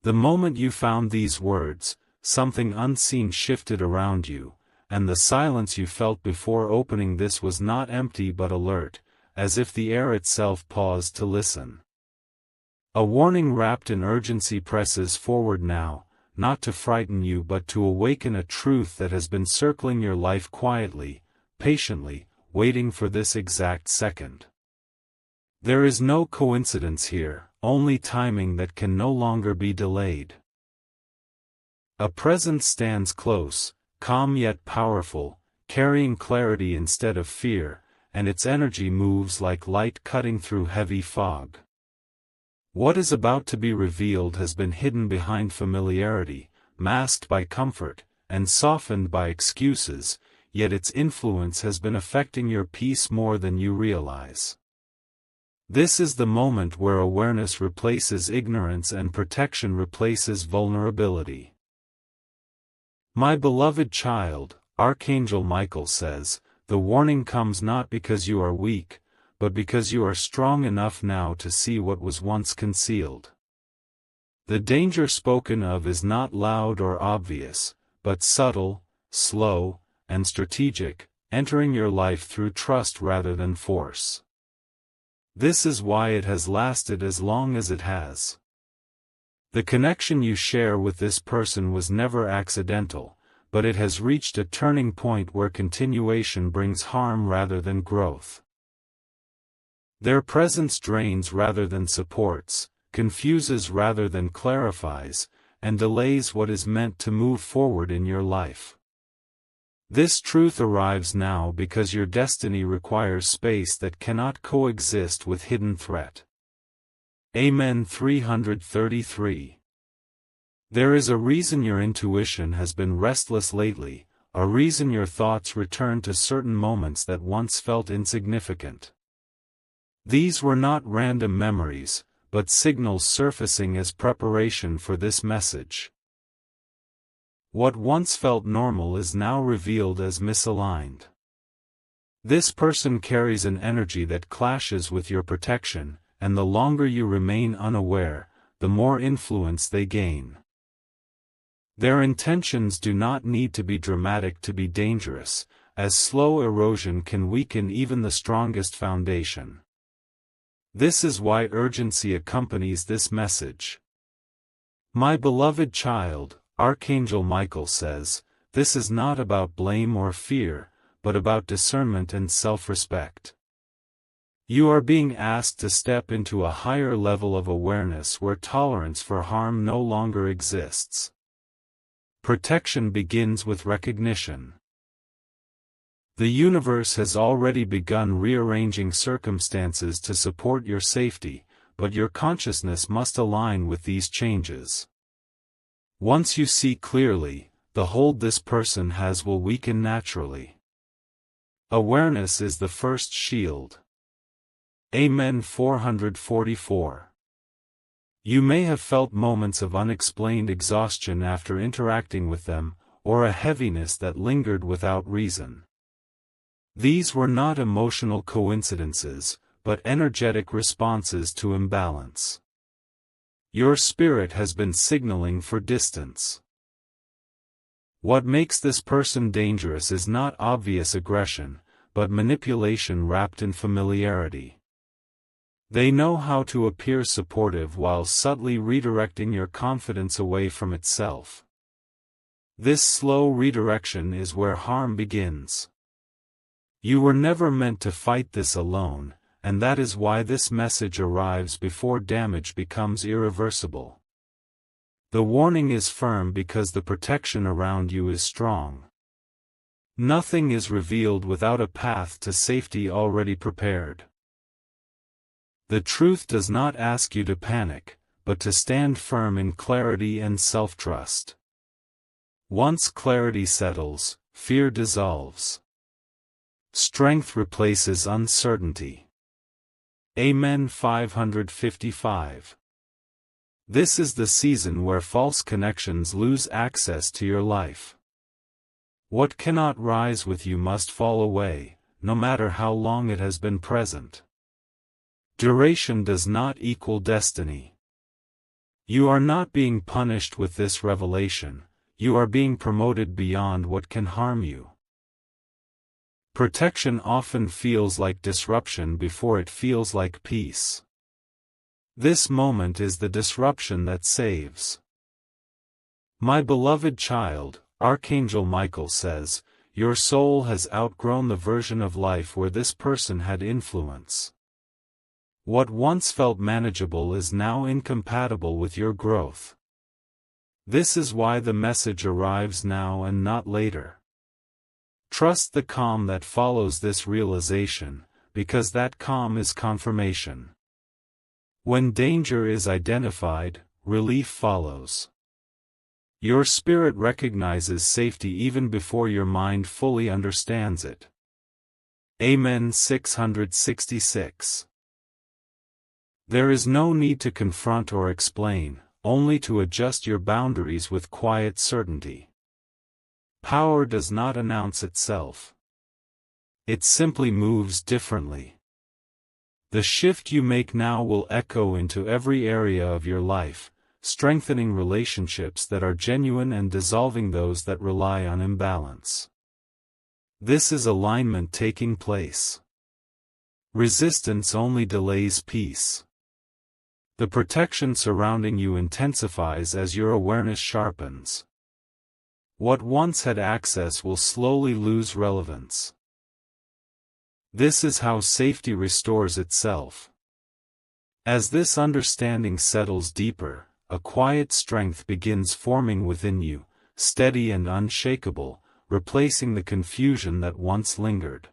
The moment you found these words, something unseen shifted around you, and the silence you felt before opening this was not empty but alert, as if the air itself paused to listen. A warning wrapped in urgency presses forward now, not to frighten you but to awaken a truth that has been circling your life quietly, patiently, waiting for this exact second. There is no coincidence here, only timing that can no longer be delayed. A presence stands close, calm yet powerful, carrying clarity instead of fear, and its energy moves like light cutting through heavy fog. What is about to be revealed has been hidden behind familiarity, masked by comfort, and softened by excuses, yet its influence has been affecting your peace more than you realize. This is the moment where awareness replaces ignorance and protection replaces vulnerability. My beloved child, Archangel Michael says, the warning comes not because you are weak, but because you are strong enough now to see what was once concealed. The danger spoken of is not loud or obvious, but subtle, slow, and strategic, entering your life through trust rather than force. This is why it has lasted as long as it has. The connection you share with this person was never accidental, but it has reached a turning point where continuation brings harm rather than growth. Their presence drains rather than supports, confuses rather than clarifies, and delays what is meant to move forward in your life. This truth arrives now because your destiny requires space that cannot coexist with hidden threat. Amen. 333. There is a reason your intuition has been restless lately, a reason your thoughts return to certain moments that once felt insignificant. These were not random memories, but signals surfacing as preparation for this message. What once felt normal is now revealed as misaligned. This person carries an energy that clashes with your protection, and the longer you remain unaware, the more influence they gain. Their intentions do not need to be dramatic to be dangerous, as slow erosion can weaken even the strongest foundation. This is why urgency accompanies this message. My beloved child, Archangel Michael says, this is not about blame or fear, but about discernment and self-respect. You are being asked to step into a higher level of awareness where tolerance for harm no longer exists. Protection begins with recognition. The universe has already begun rearranging circumstances to support your safety, but your consciousness must align with these changes. Once you see clearly, the hold this person has will weaken naturally. Awareness is the first shield. Amen. 444. You may have felt moments of unexplained exhaustion after interacting with them, or a heaviness that lingered without reason. These were not emotional coincidences, but energetic responses to imbalance. Your spirit has been signaling for distance. What makes this person dangerous is not obvious aggression, but manipulation wrapped in familiarity. They know how to appear supportive while subtly redirecting your confidence away from itself. This slow redirection is where harm begins. You were never meant to fight this alone, and that is why this message arrives before damage becomes irreversible. The warning is firm because the protection around you is strong. Nothing is revealed without a path to safety already prepared. The truth does not ask you to panic, but to stand firm in clarity and self-trust. Once clarity settles, fear dissolves. Strength replaces uncertainty. Amen. 555. This is the season where false connections lose access to your life. What cannot rise with you must fall away, no matter how long it has been present. Duration does not equal destiny. You are not being punished with this revelation, you are being promoted beyond what can harm you. Protection often feels like disruption before it feels like peace. This moment is the disruption that saves. My beloved child, Archangel Michael says, your soul has outgrown the version of life where this person had influence. What once felt manageable is now incompatible with your growth. This is why the message arrives now and not later. Trust the calm that follows this realization, because that calm is confirmation. When danger is identified, relief follows. Your spirit recognizes safety even before your mind fully understands it. Amen. 666. There is no need to confront or explain, only to adjust your boundaries with quiet certainty. Power does not announce itself. It simply moves differently. The shift you make now will echo into every area of your life, strengthening relationships that are genuine and dissolving those that rely on imbalance. This is alignment taking place. Resistance only delays peace. The protection surrounding you intensifies as your awareness sharpens. What once had access will slowly lose relevance. This is how safety restores itself. As this understanding settles deeper, a quiet strength begins forming within you, steady and unshakable, replacing the confusion that once lingered.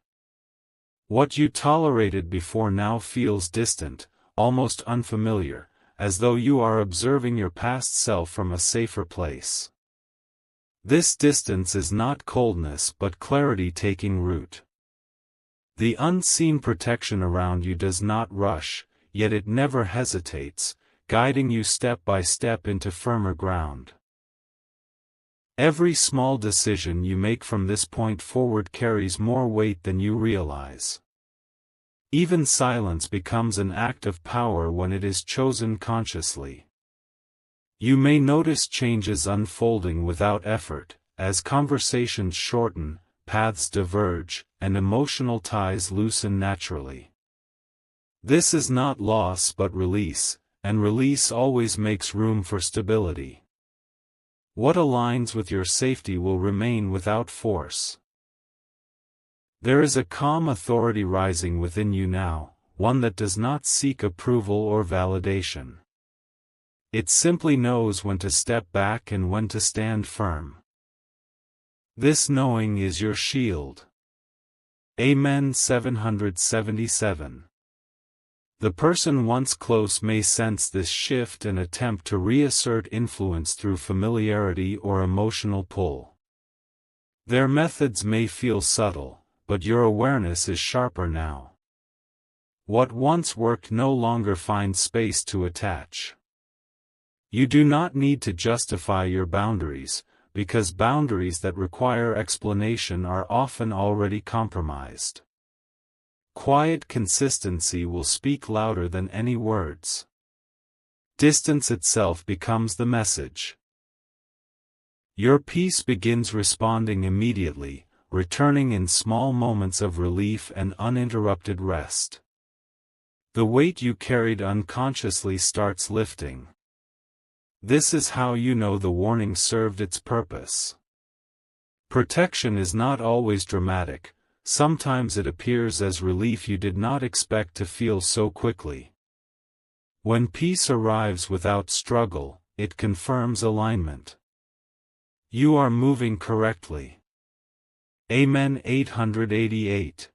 What you tolerated before now feels distant, almost unfamiliar, as though you are observing your past self from a safer place. This distance is not coldness but clarity taking root. The unseen protection around you does not rush, yet it never hesitates, guiding you step by step into firmer ground. Every small decision you make from this point forward carries more weight than you realize. Even silence becomes an act of power when it is chosen consciously. You may notice changes unfolding without effort, as conversations shorten, paths diverge, and emotional ties loosen naturally. This is not loss but release, and release always makes room for stability. What aligns with your safety will remain without force. There is a calm authority rising within you now, one that does not seek approval or validation. It simply knows when to step back and when to stand firm. This knowing is your shield. Amen. 777. The person once close may sense this shift and attempt to reassert influence through familiarity or emotional pull. Their methods may feel subtle, but your awareness is sharper now. What once worked no longer finds space to attach. You do not need to justify your boundaries, because boundaries that require explanation are often already compromised. Quiet consistency will speak louder than any words. Distance itself becomes the message. Your peace begins responding immediately, returning in small moments of relief and uninterrupted rest. The weight you carried unconsciously starts lifting. This is how you know the warning served its purpose. Protection is not always dramatic, sometimes it appears as relief you did not expect to feel so quickly. When peace arrives without struggle, it confirms alignment. You are moving correctly. Amen. 888.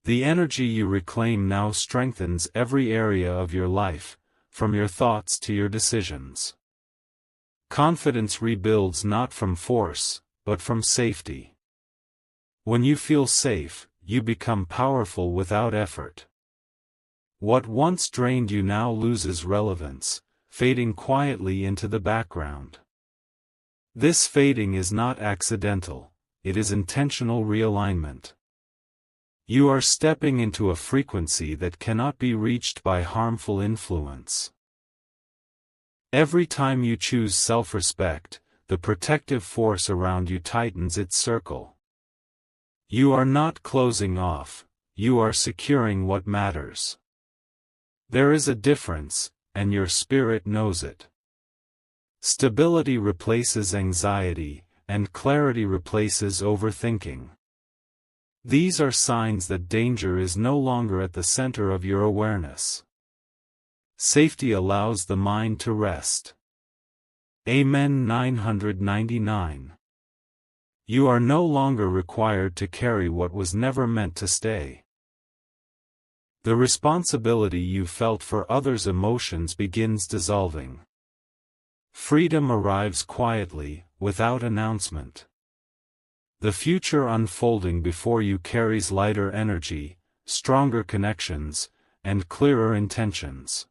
The energy you reclaim now strengthens every area of your life, from your thoughts to your decisions. Confidence rebuilds not from force, but from safety. When you feel safe, you become powerful without effort. What once drained you now loses relevance, fading quietly into the background. This fading is not accidental, it is intentional realignment. You are stepping into a frequency that cannot be reached by harmful influence. Every time you choose self-respect, the protective force around you tightens its circle. You are not closing off, you are securing what matters. There is a difference, and your spirit knows it. Stability replaces anxiety, and clarity replaces overthinking. These are signs that danger is no longer at the center of your awareness. Safety allows the mind to rest. Amen. 999. You are no longer required to carry what was never meant to stay. The responsibility you felt for others' emotions begins dissolving. Freedom arrives quietly, without announcement. The future unfolding before you carries lighter energy, stronger connections, and clearer intentions.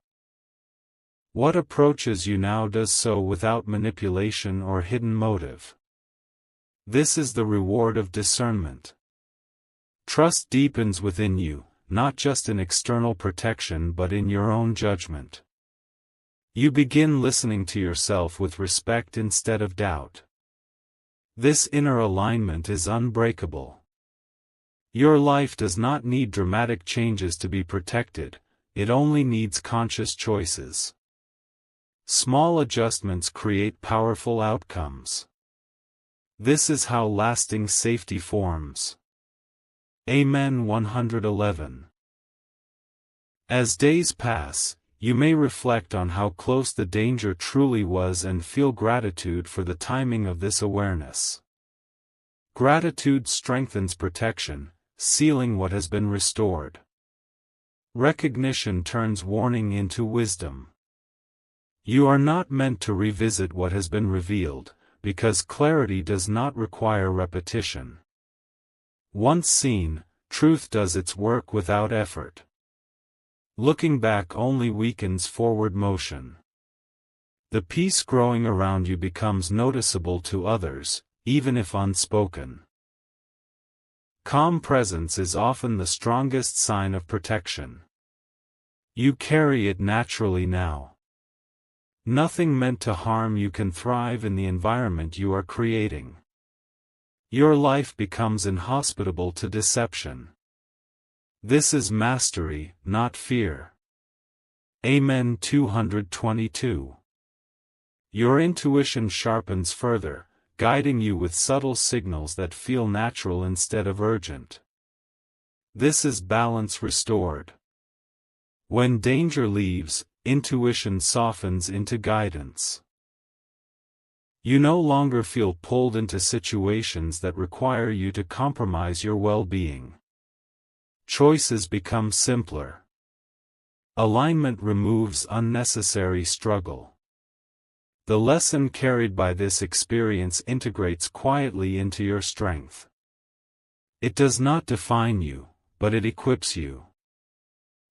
What approaches you now does so without manipulation or hidden motive. This is the reward of discernment. Trust deepens within you, not just in external protection but in your own judgment. You begin listening to yourself with respect instead of doubt. This inner alignment is unbreakable. Your life does not need dramatic changes to be protected, it only needs conscious choices. Small adjustments create powerful outcomes. This is how lasting safety forms. Amen. 111. As days pass, you may reflect on how close the danger truly was and feel gratitude for the timing of this awareness. Gratitude strengthens protection, sealing what has been restored. Recognition turns warning into wisdom. You are not meant to revisit what has been revealed, because clarity does not require repetition. Once seen, truth does its work without effort. Looking back only weakens forward motion. The peace growing around you becomes noticeable to others, even if unspoken. Calm presence is often the strongest sign of protection. You carry it naturally now. Nothing meant to harm you can thrive in the environment you are creating. Your life becomes inhospitable to deception. This is mastery, not fear. Amen. 222. Your intuition sharpens further, guiding you with subtle signals that feel natural instead of urgent. This is balance restored. When danger leaves, intuition softens into guidance. You no longer feel pulled into situations that require you to compromise your well-being. Choices become simpler. Alignment removes unnecessary struggle. The lesson carried by this experience integrates quietly into your strength. It does not define you, but it equips you.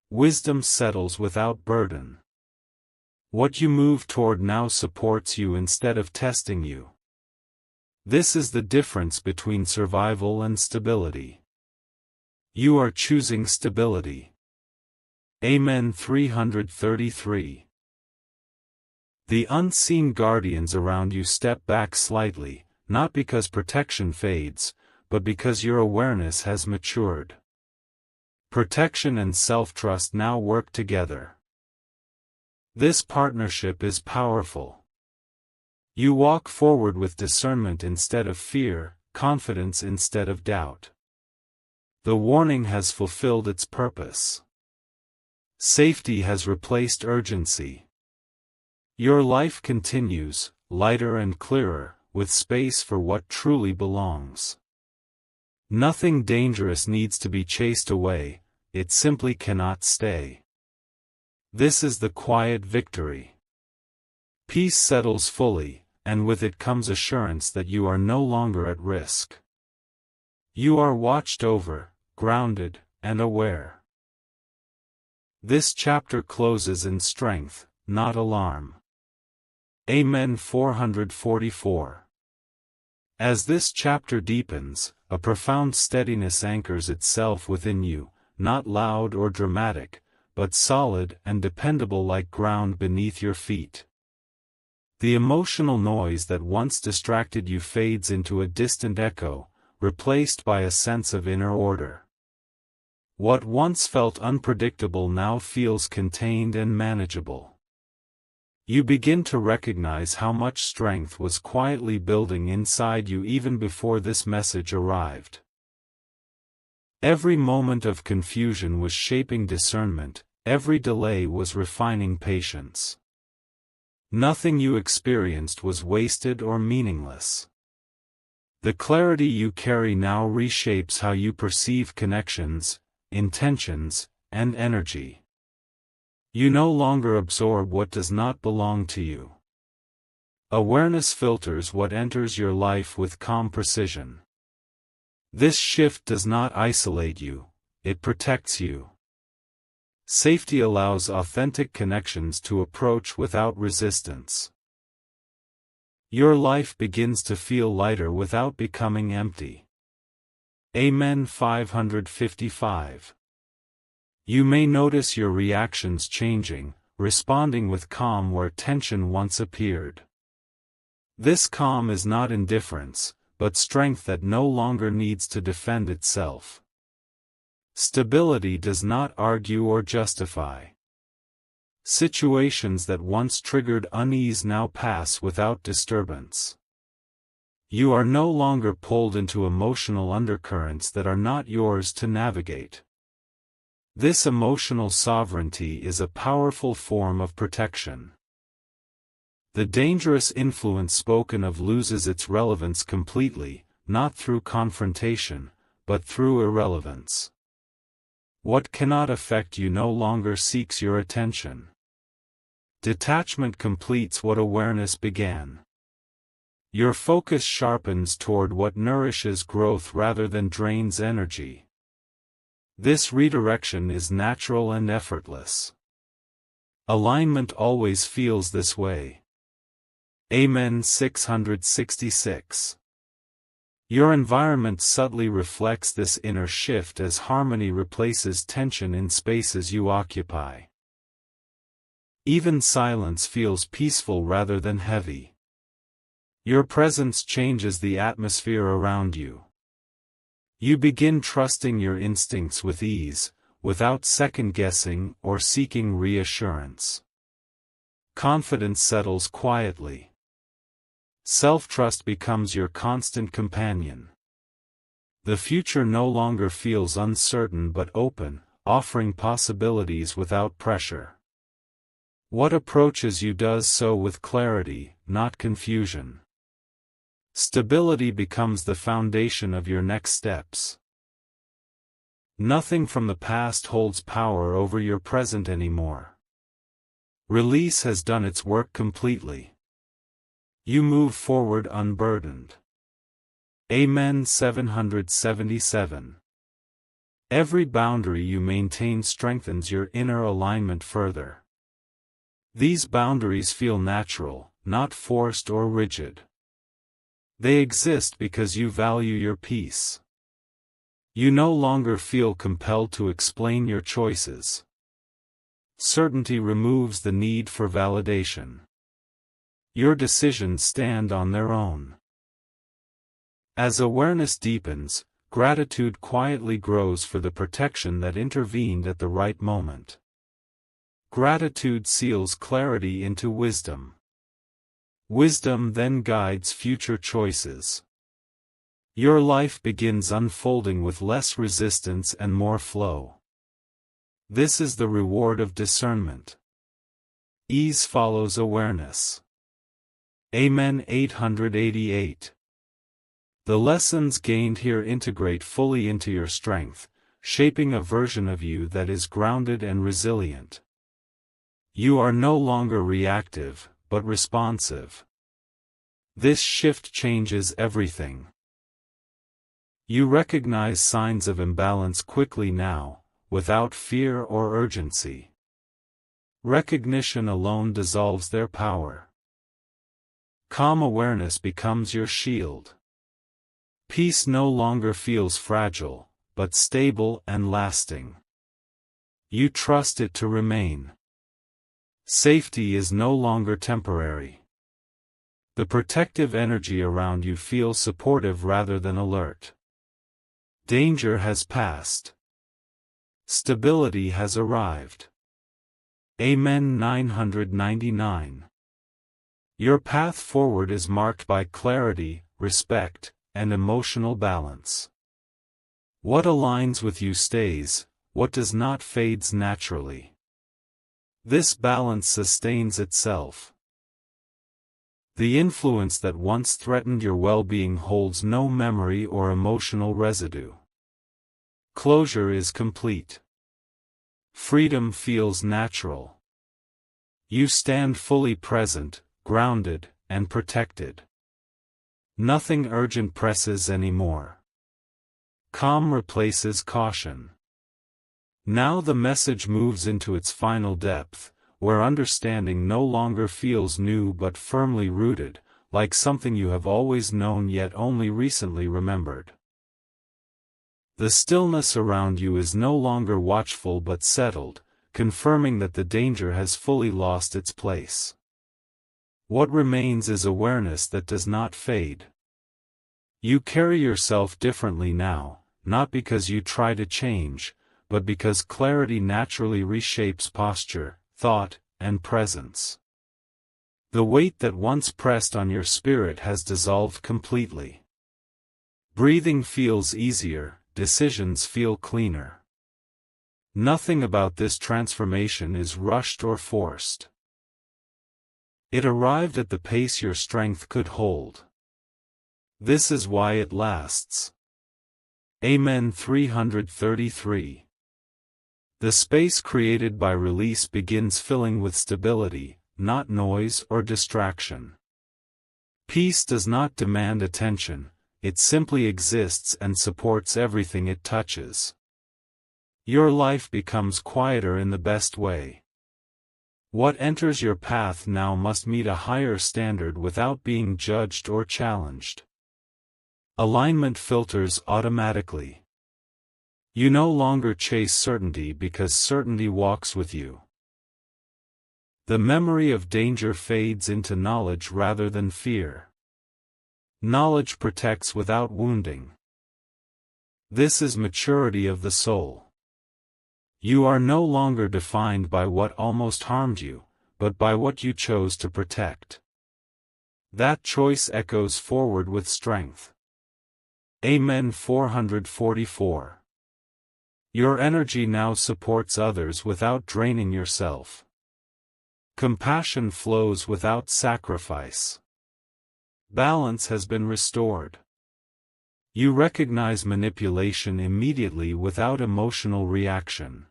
Wisdom settles without burden. What you move toward now supports you instead of testing you. This is the difference between survival and stability. You are choosing stability. Amen. 333. The unseen guardians around you step back slightly, not because protection fades, but because your awareness has matured. Protection and self-trust now work together. This partnership is powerful. You walk forward with discernment instead of fear, confidence instead of doubt. The warning has fulfilled its purpose. Safety has replaced urgency. Your life continues, lighter and clearer, with space for what truly belongs. Nothing dangerous needs to be chased away, it simply cannot stay. This is the quiet victory. Peace settles fully, and with it comes assurance that you are no longer at risk. You are watched over, grounded, and aware. This chapter closes in strength, not alarm. Amen. 444. As this chapter deepens, a profound steadiness anchors itself within you, not loud or dramatic, but solid and dependable like ground beneath your feet. The emotional noise that once distracted you fades into a distant echo, replaced by a sense of inner order. What once felt unpredictable now feels contained and manageable. You begin to recognize how much strength was quietly building inside you even before this message arrived. Every moment of confusion was shaping discernment, every delay was refining patience. Nothing you experienced was wasted or meaningless. The clarity you carry now reshapes how you perceive connections, intentions, and energy. You no longer absorb what does not belong to you. Awareness filters what enters your life with calm precision. This shift does not isolate you, it protects you. Safety allows authentic connections to approach without resistance. Your life begins to feel lighter without becoming empty. Amen. 555. You may notice your reactions changing, responding with calm where tension once appeared. This calm is not indifference, but strength that no longer needs to defend itself. Stability does not argue or justify. Situations that once triggered unease now pass without disturbance. You are no longer pulled into emotional undercurrents that are not yours to navigate. This emotional sovereignty is a powerful form of protection. The dangerous influence spoken of loses its relevance completely, not through confrontation, but through irrelevance. What cannot affect you no longer seeks your attention. Detachment completes what awareness began. Your focus sharpens toward what nourishes growth rather than drains energy. This redirection is natural and effortless. Alignment always feels this way. Amen. 666. Your environment subtly reflects this inner shift as harmony replaces tension in spaces you occupy. Even silence feels peaceful rather than heavy. Your presence changes the atmosphere around you. You begin trusting your instincts with ease, without second-guessing or seeking reassurance. Confidence settles quietly. Self-trust becomes your constant companion. The future no longer feels uncertain but open, offering possibilities without pressure. What approaches you does so with clarity, not confusion. Stability becomes the foundation of your next steps. Nothing from the past holds power over your present anymore. Release has done its work completely. You move forward unburdened. Amen. 777. Every boundary you maintain strengthens your inner alignment further. These boundaries feel natural, not forced or rigid. They exist because you value your peace. You no longer feel compelled to explain your choices. Certainty removes the need for validation. Your decisions stand on their own. As awareness deepens, gratitude quietly grows for the protection that intervened at the right moment. Gratitude seals clarity into wisdom. Wisdom then guides future choices. Your life begins unfolding with less resistance and more flow. This is the reward of discernment. Ease follows awareness. Amen. 888. The lessons gained here integrate fully into your strength, shaping a version of you that is grounded and resilient. You are no longer reactive, but responsive. This shift changes everything. You recognize signs of imbalance quickly now, without fear or urgency. Recognition alone dissolves their power. Calm awareness becomes your shield. Peace no longer feels fragile, but stable and lasting. You trust it to remain. Safety is no longer temporary. The protective energy around you feels supportive rather than alert. Danger has passed. Stability has arrived. Amen. 999. Your path forward is marked by clarity, respect, and emotional balance. What aligns with you stays, what does not fades naturally. This balance sustains itself. The influence that once threatened your well-being holds no memory or emotional residue. Closure is complete. Freedom feels natural. You stand fully present, grounded, and protected. Nothing urgent presses anymore. Calm replaces caution. Now the message moves into its final depth, where understanding no longer feels new but firmly rooted, like something you have always known yet only recently remembered. The stillness around you is no longer watchful but settled, confirming that the danger has fully lost its place. What remains is awareness that does not fade. You carry yourself differently now, not because you try to change, but because clarity naturally reshapes posture, thought, and presence. The weight that once pressed on your spirit has dissolved completely. Breathing feels easier, decisions feel cleaner. Nothing about this transformation is rushed or forced. It arrived at the pace your strength could hold. This is why it lasts. Amen. 333. The space created by release begins filling with stability, not noise or distraction. Peace does not demand attention, it simply exists and supports everything it touches. Your life becomes quieter in the best way. What enters your path now must meet a higher standard without being judged or challenged. Alignment filters automatically. You no longer chase certainty because certainty walks with you. The memory of danger fades into knowledge rather than fear. Knowledge protects without wounding. This is maturity of the soul. You are no longer defined by what almost harmed you, but by what you chose to protect. That choice echoes forward with strength. Amen. 444. Your energy now supports others without draining yourself. Compassion flows without sacrifice. Balance has been restored. You recognize manipulation immediately without emotional reaction.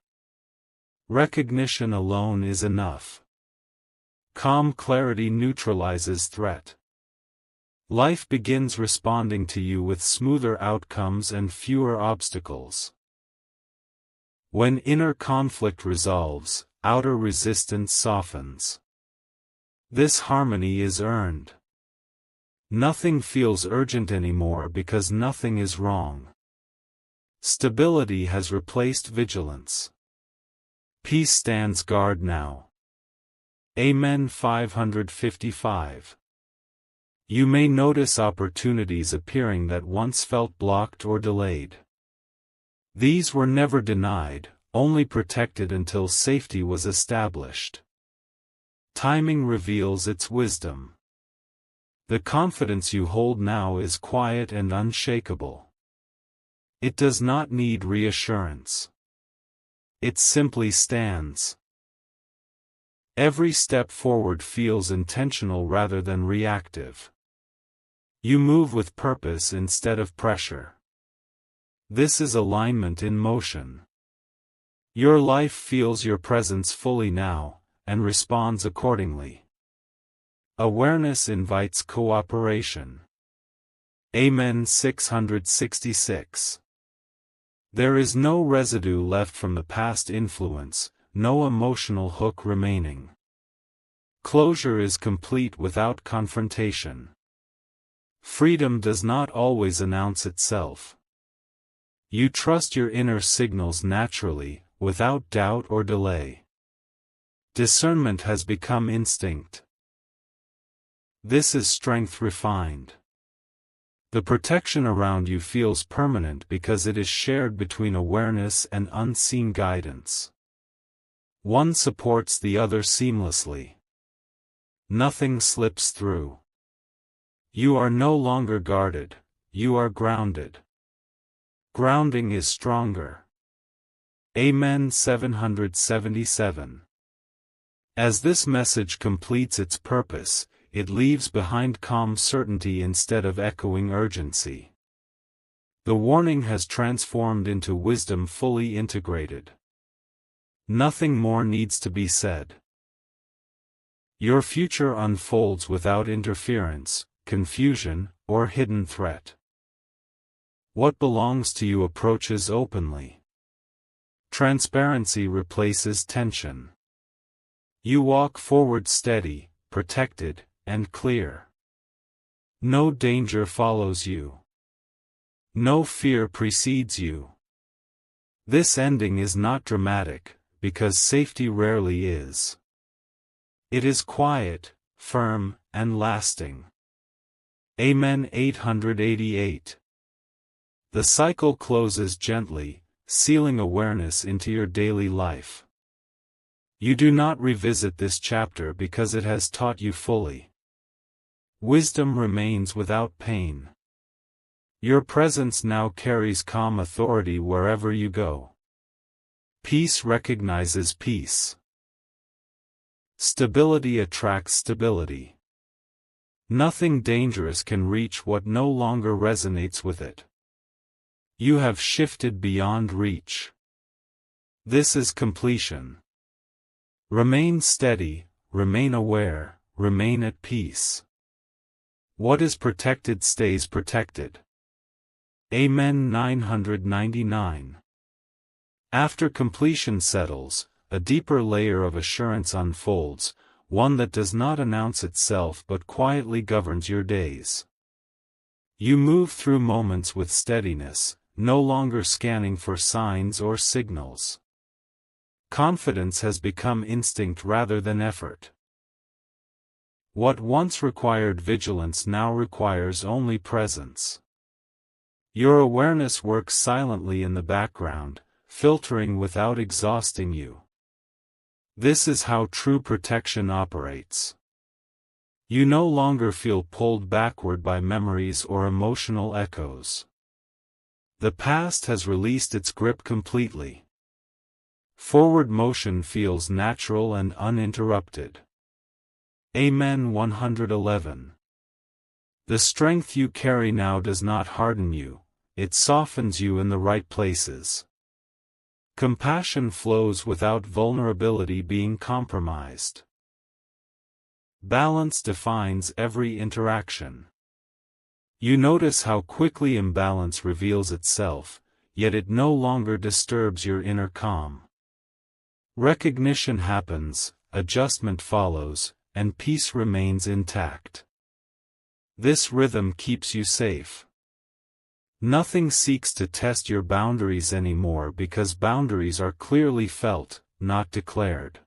Recognition alone is enough. Calm clarity neutralizes threat. Life begins responding to you with smoother outcomes and fewer obstacles. When inner conflict resolves, outer resistance softens. This harmony is earned. Nothing feels urgent anymore because nothing is wrong. Stability has replaced vigilance. Peace stands guard now. Amen. 555. You may notice opportunities appearing that once felt blocked or delayed. These were never denied, only protected until safety was established. Timing reveals its wisdom. The confidence you hold now is quiet and unshakable. It does not need reassurance. It simply stands. Every step forward feels intentional rather than reactive. You move with purpose instead of pressure. This is alignment in motion. Your life feels your presence fully now, and responds accordingly. Awareness invites cooperation. Amen. 666. There is no residue left from the past influence, no emotional hook remaining. Closure is complete without confrontation. Freedom does not always announce itself. You trust your inner signals naturally, without doubt or delay. Discernment has become instinct. This is strength refined. The protection around you feels permanent because it is shared between awareness and unseen guidance. One supports the other seamlessly. Nothing slips through. You are no longer guarded, you are grounded. Grounding is stronger. Amen. 777. As this message completes its purpose, it leaves behind calm certainty instead of echoing urgency. The warning has transformed into wisdom fully integrated. Nothing more needs to be said. Your future unfolds without interference, confusion, or hidden threat. What belongs to you approaches openly. Transparency replaces tension. You walk forward steady, protected, and clear. No danger follows you. No fear precedes you. This ending is not dramatic, because safety rarely is. It is quiet, firm, and lasting. Amen. 888. The cycle closes gently, sealing awareness into your daily life. You do not revisit this chapter because it has taught you fully. Wisdom remains without pain. Your presence now carries calm authority wherever you go. Peace recognizes peace. Stability attracts stability. Nothing dangerous can reach what no longer resonates with it. You have shifted beyond reach. This is completion. Remain steady, remain aware, remain at peace. What is protected stays protected. Amen. 999. After completion settles, a deeper layer of assurance unfolds, one that does not announce itself but quietly governs your days. You move through moments with steadiness, no longer scanning for signs or signals. Confidence has become instinct rather than effort. What once required vigilance now requires only presence. Your awareness works silently in the background, filtering without exhausting you. This is how true protection operates. You no longer feel pulled backward by memories or emotional echoes. The past has released its grip completely. Forward motion feels natural and uninterrupted. Amen. 111. The strength you carry now does not harden you, it softens you in the right places. Compassion flows without vulnerability being compromised. Balance defines every interaction. You notice how quickly imbalance reveals itself, yet it no longer disturbs your inner calm. Recognition happens, adjustment follows, and peace remains intact. This rhythm keeps you safe. Nothing seeks to test your boundaries anymore because boundaries are clearly felt, not declared.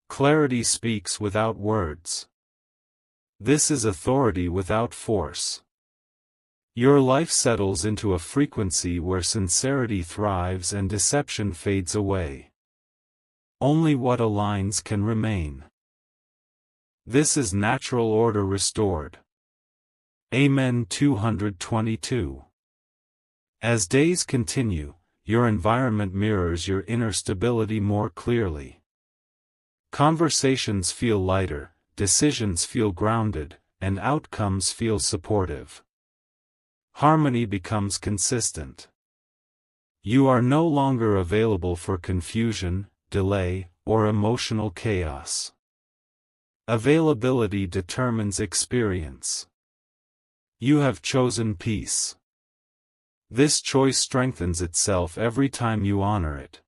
Clarity speaks without words. This is authority without force. Your life settles into a frequency where sincerity thrives and deception fades away. Only what aligns can remain. This is natural order restored. Amen. 222. As days continue, your environment mirrors your inner stability more clearly. Conversations feel lighter, decisions feel grounded, and outcomes feel supportive. Harmony becomes consistent. You are no longer available for confusion, delay, or emotional chaos. Availability determines experience. You have chosen peace. This choice strengthens itself every time you honor it.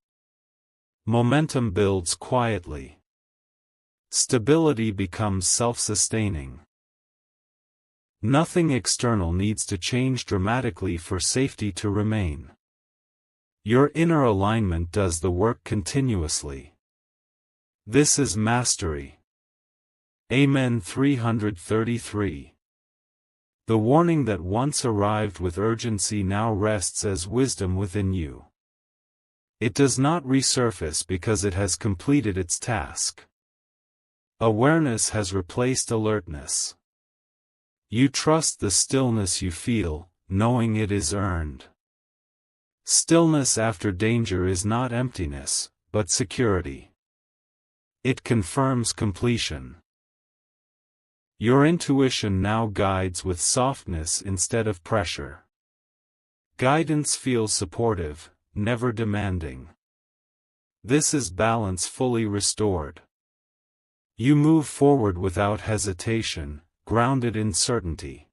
Momentum builds quietly. Stability becomes self-sustaining. Nothing external needs to change dramatically for safety to remain. Your inner alignment does the work continuously. This is mastery. Amen. 333. The warning that once arrived with urgency now rests as wisdom within you. It does not resurface because it has completed its task. Awareness has replaced alertness. You trust the stillness you feel, knowing it is earned. Stillness after danger is not emptiness, but security. It confirms completion. Your intuition now guides with softness instead of pressure. Guidance feels supportive, never demanding. This is balance fully restored. You move forward without hesitation, grounded in certainty.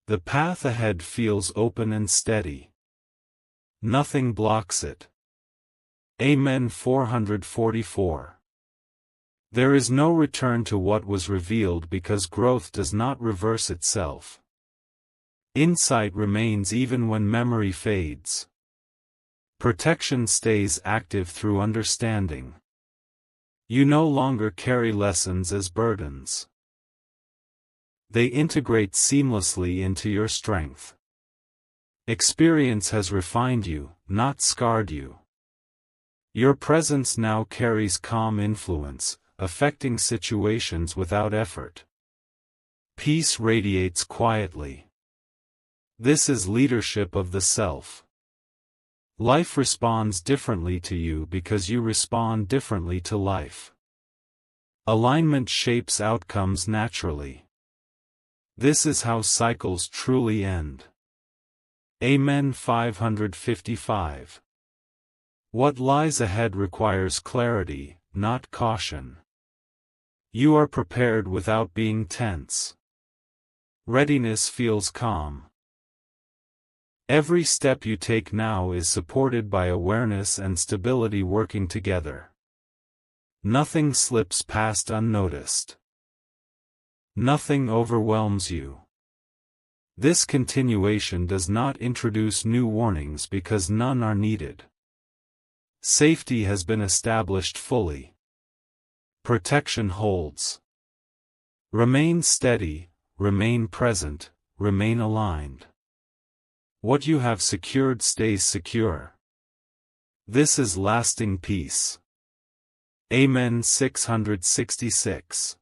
The path ahead feels open and steady. Nothing blocks it. Amen. 444. There is no return to what was revealed because growth does not reverse itself. Insight remains even when memory fades. Protection stays active through understanding. You no longer carry lessons as burdens. They integrate seamlessly into your strength. Experience has refined you, not scarred you. Your presence now carries calm influence, affecting situations without effort. Peace radiates quietly. This is leadership of the self. Life responds differently to you because you respond differently to life. Alignment shapes outcomes naturally. This is how cycles truly end. Amen. 555. What lies ahead requires clarity, not caution. You are prepared without being tense. Readiness feels calm. Every step you take now is supported by awareness and stability working together. Nothing slips past unnoticed. Nothing overwhelms you. This continuation does not introduce new warnings because none are needed. Safety has been established fully. Protection holds. Remain steady, remain present, remain aligned. What you have secured stays secure. This is lasting peace. Amen. 666.